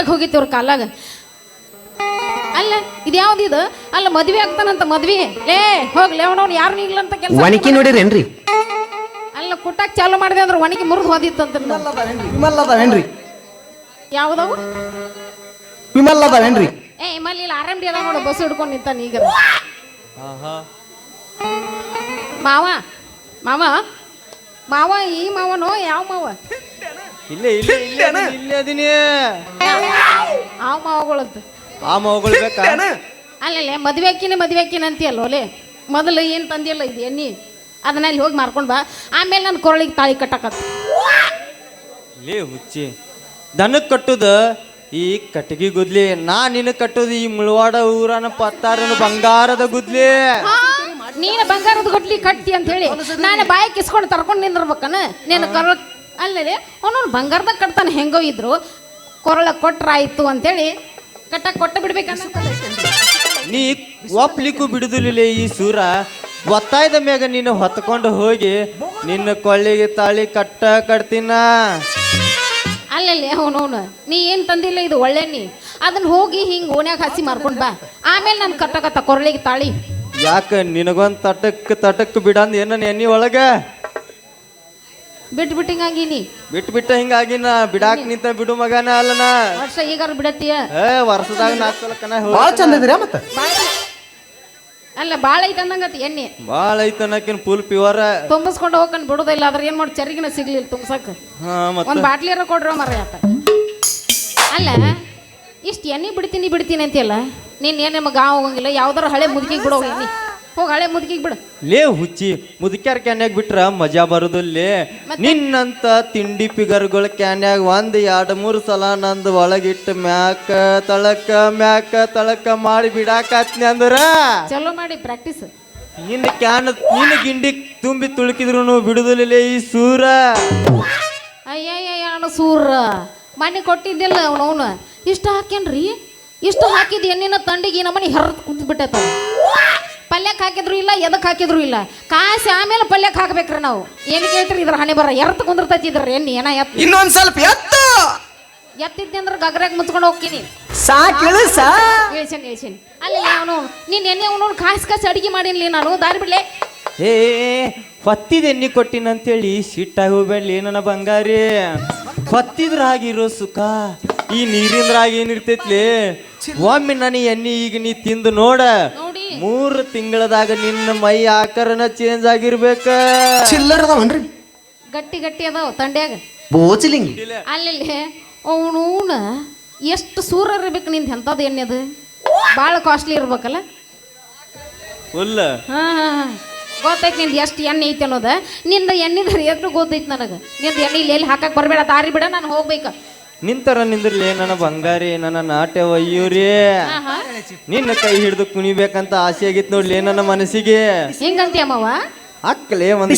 ಬೀಳಕ್ ಹೋಗಿತ್ತು ಅವ್ರ ಕಾಲಾಗ. ಅಲ್ಲ ಇದು ಯಾವ್ದಿದು? ಅಲ್ಲ ಮದ್ವೆ ಆಗ್ತಾನಂತ ಮದ್ವೆ. ಲೇ ಹೋಗ್ಲಿ ಅವನವ್ನು ಯಾರು ನೀಗ್ಲ ಅಂತ ಕೆಲಸ ಒಣಕಿ ನೋಡಿರೇನ್ರಿ? ಅಲ್ಲ ಕುಟ್ಟಾಕ್ ಚಾಲು ಮಾಡಿದೆ ಅಂದ್ರೆ ಒಣಗಿ ಮುರಿದು ಹೋದಿತ್ತಂತ. ವಿಮಲ್ ಅದಾವೇನ್ರಿ? ಯಾವ್ದವು? ವಿಮಲ್ ಅದಾವೇನ್ರಿ? ಏ ವಿಮಲ್ ಇಲ್ಲ, ಆರಾಮ್ಡಿ ಅದ ನೋಡು, ಬಸ್ ಹಿಡ್ಕೊಂಡು ನಿಂತಾನ ಈಗ. ಮಾವ ಮಾವ ಮಾವ ಈ ಮಾವನೋ ಯಾವ ಮಾವ? ಇಲ್ಲೇ ಇಲ್ಲೇ ಇಲ್ಲೇ ಇಲ್ಲೇ ಅದೀನಿ. ಆ ಮಾವಗಳದ್ದು ಆ ಮಗಳು ಬೇಕಾ? ಅಲ್ಲಲ್ಲೇ ಮದ್ವೆ ಹಾಕಿನ ಅಂತೀಯಲ್ಲ ಒಲೆ. ಮೊದಲು ಏನು ತಂದಿಯಲ್ಲ ಇದು ಎಣ್ಣೆ, ಅದನ್ನ ಅಲ್ಲಿ ಹೋಗಿ ಮಾರ್ಕೊಂಡು ಬಾ. ಆಮೇಲೆ ನನ್ನ ಕೊರಳಿಗೆ ತಾಳಿ ಕಟ್ಟಕತ್ತ. ಲೇ ಹುಚ್ಚಿ, ದನಕ್ಕೆ ಕಟ್ಟುದ ಈ ಕಟ್ಟಿಗೆ ಗುದ್ಲಿ, ನಾ ನಿನ್ನ ಕಟ್ಟುದು ಈ ಮುಳವಾಡ ಊರನ ಪತ್ತಾರನ ಬಂಗಾರದ ಗುದ್ಲಿ. ನೀನು ಬಂಗಾರದ ಗುಡ್ಲಿ ಕಟ್ತಿ ಅಂತ ಹೇಳಿ ನಾನು ಬಾಯಿ ಕಿಸ್ಕೊಂಡು ತರ್ಕೊಂಡು ನಿಂದಿರ್ಬೇಕನ ನಿನ್ನ ಕೊರಳ. ಅಲ್ಲದೆ ಅವನವ್ನು ಬಂಗಾರದಾಗ ಕಟ್ತಾನೆ, ಹೆಂಗೋ ಇದ್ರು ಕೊರಳ ಕೊಟ್ರಾಯ್ತು ಅಂತೇಳಿ ಕಟ್ಟಕ್ಕೆ ಕೊಟ್ಟು ಬಿಡ್ಬೇಕನ್ನ. ನೀ ಒಪ್ಲಿಕ್ಕೂ ಬಿಡುದಿಲ್ಲ ಈ ಸೂರ. ಒತ್ತಾಯದ ಮ್ಯಾಗ ನೀನು ಹೊತ್ಕೊಂಡು ಹೋಗಿ ನಿನ್ನ ಕೊಳ್ಳಿಗೆ ತಾಳಿ ಕಟ್ತೀನ. ಅಲ್ಲಲ್ಲಿ ಅವನವನು ನೀ ಏನು ತಂದಿಲ್ಲ ಇದು ಒಳ್ಳೆ ನೀ ಅದನ್ನ ಹೋಗಿ ಹಿಂಗೆ ಓಣ್ಯಾಗ ಹಸಿ ಮಾರ್ಕೊಂಡು ಬಾ. ಆಮೇಲೆ ನಾನು ಕಟ್ಟಕತ್ತ ಕೊರಳಿಗೆ ತಾಳಿ. ಯಾಕ ನಿನಗೊಂದು ತಟಕ್ ಬಿಡಂದ ಏನ ಎಣ್ಣಿ ಒಳಗ ಬಿಟ್ಟು ಹಿಂಗಾಗಿನಿ. ಬಿಟ್ಟು ಹಿಂಗಾಗಿನ ಬಿಡಾಕ್ ನಿಂತ ಬಿಡು ಮಗನ ಅಲ್ಲನ. ವರ್ಷ ಈಗಾರ ಬಿಡತ್ತೀಯ? ವರ್ಷದಾಗ 4 ಸಲಕನ ಭಾಳ ಚಂದ ಇದ್ದೀರಾ ಮತ್ತೆ? ಅಲ್ಲ ಭಾಳ ಐತೆ ಅಂದಂಗತಿ ಎಣ್ಣೆ. ಭಾಳ ಐತೆ ಅನ್ನಕಿನ್ ಫುಲ್ ಪ್ಯೂರ್. ತುಂಬಿಸ್ಕೊಂಡು ಹೋಗ್ಕೊಂಡು ಬಿಡೋದಿಲ್ಲ, ಅದ್ರ ಏನು ಮಾಡಿ ಚರಿಗಿನ ಸಿಗ್ಲಿಲ್ಲ ತುಂಬಸಕ್ಕೆ. ಒಂದು ಬಾಟ್ಲಿಯರ ಕೊಡ್ರೋ ಮರ ಆತ. ಅಲ್ಲ ಇಷ್ಟು ಎಣ್ಣೆ ಬಿಡ್ತೀನಿ ಅಂತೀಯಲ್ಲ, ನೀನು ಏನು ನಿಮಗೆ ಹೋಗಂಗಿಲ್ಲ. ಯಾವ್ದಾರು ಹಳೆ ಮುದುಕಿಗೆ ಬಿಡೋ ಎಣ್ಣೆ, ಹೋಗಿ ಹಳೆ ಮುದುಕಿಗೆ ಬಿಡು. ಲೇ ಹುಚ್ಚಿ, ಮುದುಕ್ಯಾರ ಕ್ಯಾನ್ಯಾಗ ಬಿಟ್ರ ಮಜಾ ಬರುದಿಲ್ಲೇ. ನಿನ್ನಂತ ತಿಂಡಿ ಪಿಗರ್ಗಳ ಕ್ಯಾನ್ಯಾಗ 1 2 3 ಸಲ ನಂದು ಒಳಗಿಟ್ಟು ಮ್ಯಾಕ ತಳಕ ಮಾಡಿ ಬಿಡಾಕತ್ನಿ ಅಂದ್ರ ಚಲೋ ಮಾಡಿ ಪ್ರಾಕ್ಟೀಸ್. ನಿನ್ನ ಗಿಂಡಿ ತುಂಬಿ ತುಳುಕಿದ್ರು ಬಿಡುದಿಲ್ಲ ಈ ಸೂರ. ಅಯ್ಯಯ್ಯ ಸೂರ ಮನೆ ಕೊಟ್ಟಿದ್ದಿಲ್ಲ ಅವನವನು. ಇಷ್ಟು ಹಾಕ್ಯನ್ರಿ, ಇಷ್ಟು ಹಾಕಿದ ಎಣ್ಣಿನ ತಂಡಿಗೆ ನಮ್ಮನೆ ಹರಿದು ಕುಂತ್ಬಿಟ್ಟೈತ. ಪಲ್ಯಕ್ಕೆ ಹಾಕಿದ್ರು ಇಲ್ಲ, ಎದಕ್ಕೆ ಹಾಕಿದ್ರು ಇಲ್ಲ. ಕಾಸಿ ಆಮೇಲೆ ಪಲ್ಯಕ್ಕೆ ಹಾಕ್ಬೇಕ್ರಿ ನಾವು. ಏನು ಕೇಳ್ತೀರಿ ಇದ್ರ ಹಣೆ ಬರ ಎರ್ತ ಕುಂದಿರ್ತೈತಿ ಇದ್ರ ಎಣ್ಣೆ. ಏನ ಇನ್ನೊಂದ್ ಸ್ವಲ್ಪ ಎತ್ತಿದ್ದೆ ಅಂದ್ರೆ ಗಗ್ರಾಗ ಮುಚ್ಕೊಂಡು ಹೋಗ್ತೀನಿ. ಇಳಿಸೇನಿ ಅಲ್ಲಿ ಅವನು ನೀನು ಎಣ್ಣೆ ಅವನು ಕಾಸಿ ಅಡಿಗೆ ಮಾಡಿನ್ಲಿ ನಾನು. ದಾರಿ ಬಿಡ್ಲೆ. ಏ ಹೊತ್ತಿದ ಎಣ್ಣೆ ಕೊಟ್ಟಿನಂತೇಳಿ ಸಿಟ್ಟಾಗಿ ಹೋಗ್ಬೇಡ್ಲಿ ನನ್ನ ಬಂಗಾರಿ. ಹೊತ್ತಿದ್ರ ಆಗಿರೋ ಸುಖ ಈ ನೀರಿಂದ್ರಾಗ ಏನಿರ್ತೈತ್ಲಿ. ಒಮ್ಮೆ ನನ್ನ ಎಣ್ಣೆ ಈಗ ನೀ ತಿಂದು ನೋಡ, 3 ತಿಂಗಳದಾಗ ನಿನ್ನ ಮೈ ಆಕಾರನ ಚೇಂಜ್ ಆಗಿರ್ಬೇಕ. ಚಿಲ್ಲರದವನ್ರಿ, ಗಟ್ಟಿ ಅದಾವ ತಂಡ್ಯಾಗ ಬೋಚಲಿಂಗಿ. ಅಲ್ಲಿ ಅವನೂನ ಎಷ್ಟು ಸೂರ ಇರ್ಬೇಕು ನಿಂದ. ಎಂಥದ್ದು ಎಣ್ಣೆ ಅದು ಭಾಳ ಕಾಸ್ಟ್ಲಿ ಇರ್ಬೇಕಲ್ಲ. ಫುಲ್ ಗೊತ್ತೈತಿ ನಿಂದು ಎಷ್ಟು ಎಣ್ಣೆ ಐತೆ ಅನ್ನೋದ. ನಿಂದ ಎಣ್ಣೆದ ಎಷ್ಟು ಗೊತ್ತೈತಿ ನನಗೆ. ನಿಂದ ಎಣ್ಣೆ ಎಲ್ಲಿ ಹಾಕಕ್ಕೆ ಬರಬೇಡ, ದಾರಿ ಬಿಡ, ನಾನು ಹೋಗ್ಬೇಕು. ನಿಂತರ ನಿಂದ್ರಲಿ ನನ್ನ ಬಂಗಾರಿ, ನನ್ನ ನಾಟ್ಯ ವಯ್ಯೂರಿ. ನಿನ್ನ ಕೈ ಹಿಡಿದು ಕುಣಿಬೇಕಂತ ಆಸೆ ಆಗಿತ್ತು ನೋಡ್ಲಿ ನನ್ನ ಮನಸ್ಸಿಗೆ. ಹಿಂಗಂತೀಯ ಅಮ್ಮವ? ಅಕ್ಕಲೇ ಒಂದು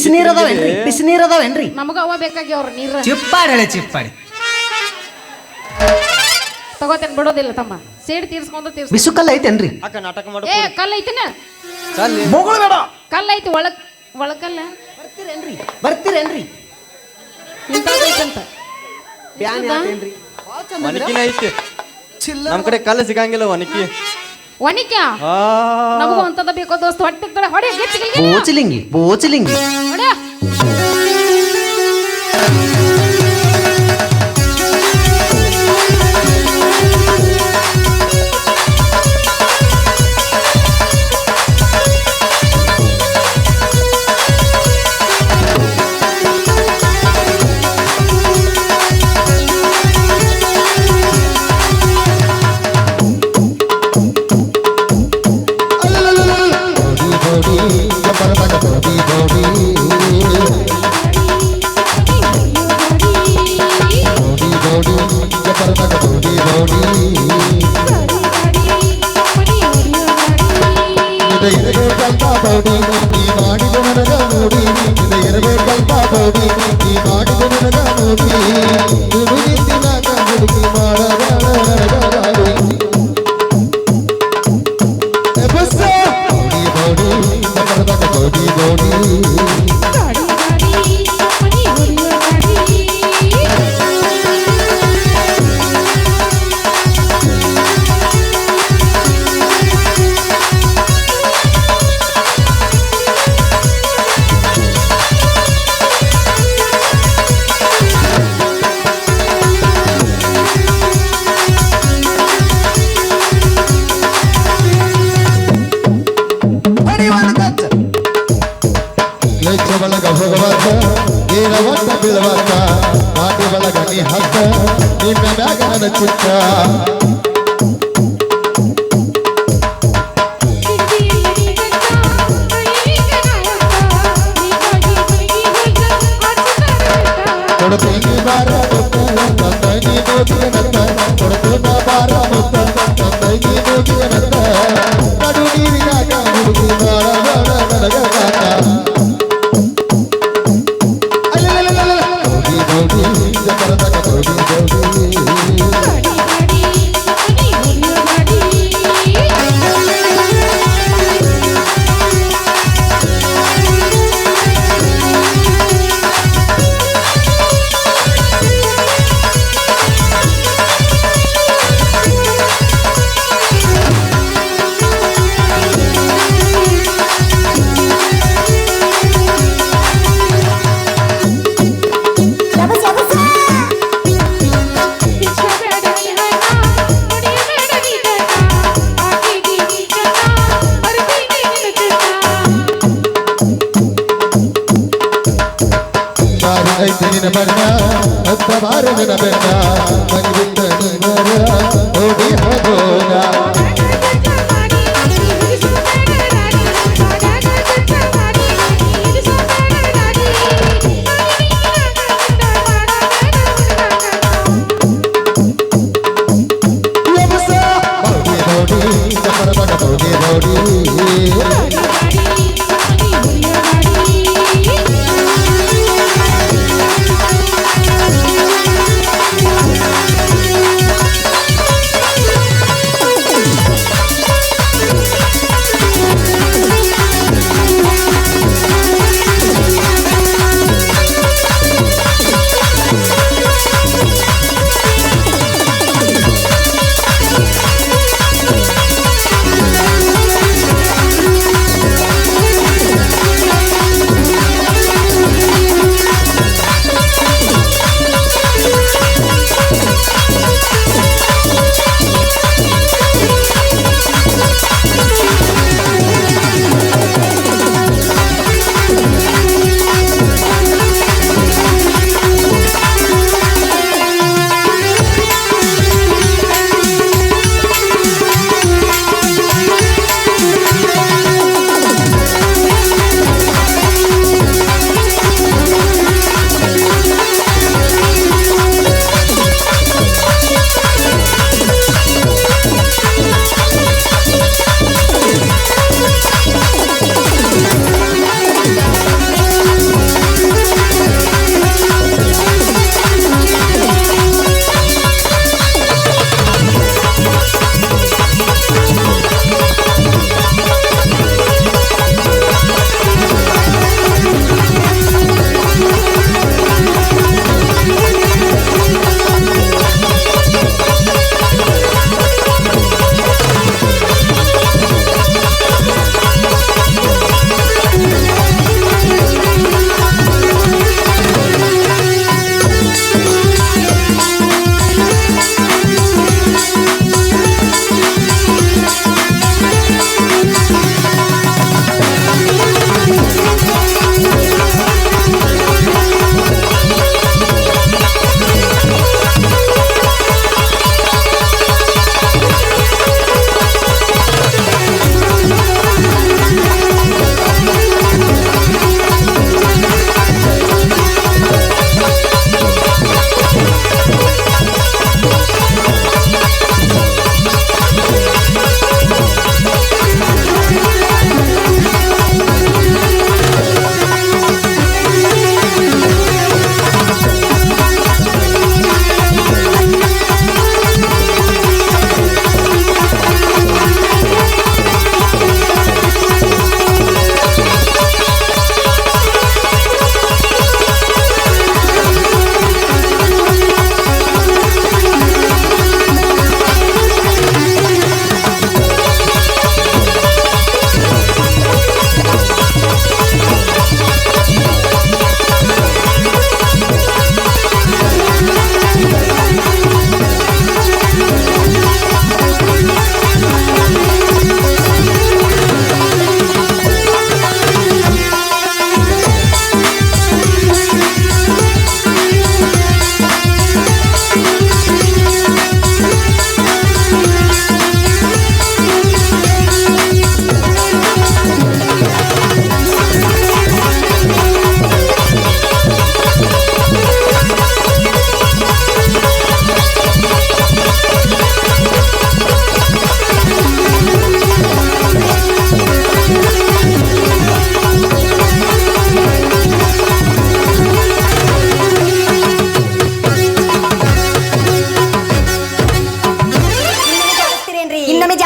ಬಿಸಿನೀರದವೇನ್ರಿ? ನಮಗ ಅವ ಬೇಕಾಗ್ಯವ್ರ ನೀರು. ಚಿಪ್ಪಾಡಿ ತಗೋತೇನೆ, ಬಿಡೋದಿಲ್ಲ ತಮ್ಮ. ಸೇಡ್ ತೀರ್ಸ್ಕೊಂಡು ಬಿಸು ಕಲ್ಲ ಐತೇನ್ರಿ? ಅಕ್ಕ ನಾಟಕ ಮಾಡ. ಏ ಕಲ್ಲ ಐತಿನ? ಕಲ್ಲ ಐತಿ ಒಳಕಲ್ಲ. ಬರ್ತೀರೇನ್ರಿ? ಇಂತೈತಂತ ಒನಕಿನ ಐತಿ ನಮ್ ಕಡೆ ಕಲ್ಲ ಸಿಗಂಗಿಲ್ಲ. ಒನಕಿ ನಮಗೂ ಅಂತದ ಬೇಕೋ ದೋಸ್ತ. ಹೊಟ್ಟೆ ಹೊಡೆ ಬೋಚಲಿಂಗಿ ನನ್ನ ಚಿತ್ತ ಕೊಡ್ತೀನಿ ಬಾರ ತಂದೈನಿ ಗೋಗಿನಂತ ಕೊಡ್ತೇನ ಬಾರ ಮುತ್ತ ತಂದೈನಿ ಗೋಗಿನಂತ ನಡು ನೀರಿನಾಗ ಹುಡುಗಿ ಬಾಳ ನನಗಾಕ ಗೋಗಿ ಗೋಗಿ ಜಪರದಾಗ ಗೋಗಿ ಗೋಗಿ ನಿನ್ನ ಬಣ್ಣ ಹತ್ತ ಬಾರ ನನ್ನ ಬೆನ್ನ ಮನಿ ಬಿಟ್ಟ ನೀವರ ಹೋಗಿ ಹೋಗೋಣ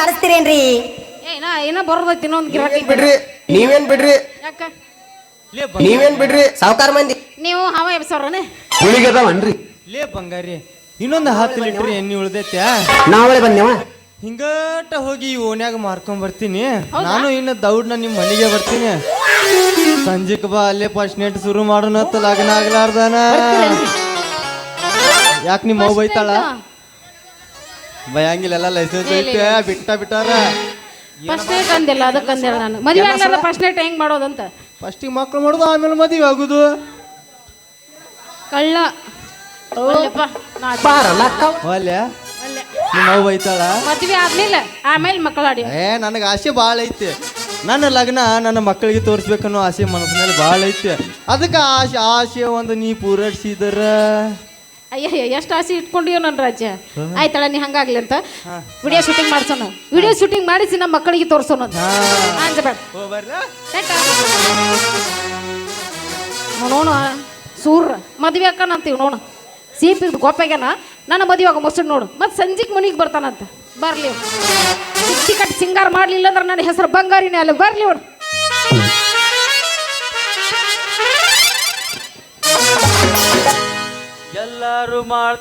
ಆರಿಸ್ತೀರೇನ್ರಿ? ಏನ ಬರೋದೈತಿ ಇನ್ನೊಂದು ಗಿರಾಕಿ ಬಿಡ್ರಿ ನೀವೇನ್ ಬಿಡ್ರಿ ಯಾಕ ನೀವೇನ್ ಬಿಡ್ರಿ ಸಾವುಕಾರ ಮಂದಿ ನೀವು ಹವ ಎಬ್ಸವ್ರನೆ ಹುಳಿಗದವನ್ರಿ ಲೇ ಬಂಗಾರಿ ಇನ್ನೊಂದು 10 ಲೀಟರ್ ಎಣ್ಣೆ ಉಳ್ದೈತ್ಯಾ ನಾವಳೆ ಬಂದೇವ ಹಿಂಗಟ ಹೋಗಿ ಈ ಓನ್ಯಾಗ ಮಾರ್ಕೊಂಡ್ ಬರ್ತೀನಿ ನಾನು ಇನ್ನು ದೌಡ್ನ ನಿಮ್ಮ ಮನೆಗೆ ಬರ್ತೀನಿ ಸಂಜೆಕ್ ಬಾ ಅಲ್ಲೇ ಫಸ್ಟ್ ನೆಟ್ ಶುರು ಮಾಡೋಣ ಅಂತ ಲಗ್ನ ಆಗ್ಲಾರ್ದಾನ ಯಾಕೆ ನಿಮ್ಮ ಅವ್ವ ಬೈತಾಳ ಬಯಂಗಿಲ್ಲ ಲೈಸೆನ್ಸ್ ಐತೆ ಬಿಟ್ಟಾರ ಫಸ್ಟ್ ನೈಟ್ ಅಂದಿಲ್ಲ ಅದಕ್ಕೆ ಅಂದಿಲ್ಲ ನಾನು ಮದುವೆ ಆಗಲ್ಲ ಫಸ್ಟ್ ನೈಟ್ ಹೆಂಗ್ ಮಾಡೋದಂತ ಫಸ್ಟಿಗೆ ಮಕ್ಳು ಮಾಡೋದು ಆಮೇಲೆ ಮದುವೆ ಆಗುದು ಕಳ್ಳ ಒಲ್ಲೆಪ್ಪ, ನಾ ಬಾರಲ್ಲ ಒಲ್ಲೆ ನಿಮ್ಮ ಅವ್ವ ಬೈತಾಳ ಮದ್ವೆ ಆದ್ಮೇಲೆ ಆಮೇಲೆ ಮಕ್ಕಳಾಡಿ ನನಗೆ ಆಸೆ ಭಾಳ ಐತಿ ನನ್ನ ಲಗ್ನ ನನ್ನ ಮಕ್ಕಳಿಗೆ ತೋರಿಸ್ಬೇಕನ್ನೋ ಆಸೆ ಮನಸ್ಸಿನಲ್ಲಿ ಭಾಳ ಐತಿ ಅದಕ್ಕೆ ಆಸೆ ಒಂದು ನೀ ಪೂರೈಸಿದರ ಅಯ್ಯ ಎಷ್ಟು ಆಸೆ ಇಟ್ಕೊಂಡಿಯೋ ನನ್ನ ರಾಜ್ಯ ಆಯ್ತಳ ನೀ ಹಂಗಾಗ್ಲಿ ಅಂತ ವಿಡಿಯೋ ಶೂಟಿಂಗ್ ಮಾಡ್ಸೋಣ ವಿಡಿಯೋ ಶೂಟಿಂಗ್ ಮಾಡಿಸಿ ನಮ್ಮ ಮಕ್ಕಳಿಗೆ ತೋರ್ಸೋಣ ಅಂಜಬೇಡ ನೋಣ ಸೂರ್ ಮದ್ವೆ ಅಕ್ಕನಂತೀವಿ ನೋಡು ಸೀಪಿದ್ ಗೊಪ್ಪಾಗ್ಯಾನ ನನ್ನ ಮದುವೆ ಆಗ ಮೊಸರು ನೋಡು ಮತ್ತೆ ಸಂಜೆಗೆ ಮನೆಗೆ ಬರ್ತಾನಂತ ಬರ್ಲಿ ಇಟ್ಟಿ ಕಟ್ಟಿ ಸಿಂಗಾರ ಮಾಡ್ಲಿಲ್ಲ ಅಂದ್ರೆ ನನ್ನ ಹೆಸರು ಬಂಗಾರಿನೇ ಅಲ್ಲ ಬರ್ಲಿ ಅವನು ಎಲ್ಲರೂ ಮಾಡ್ತಾ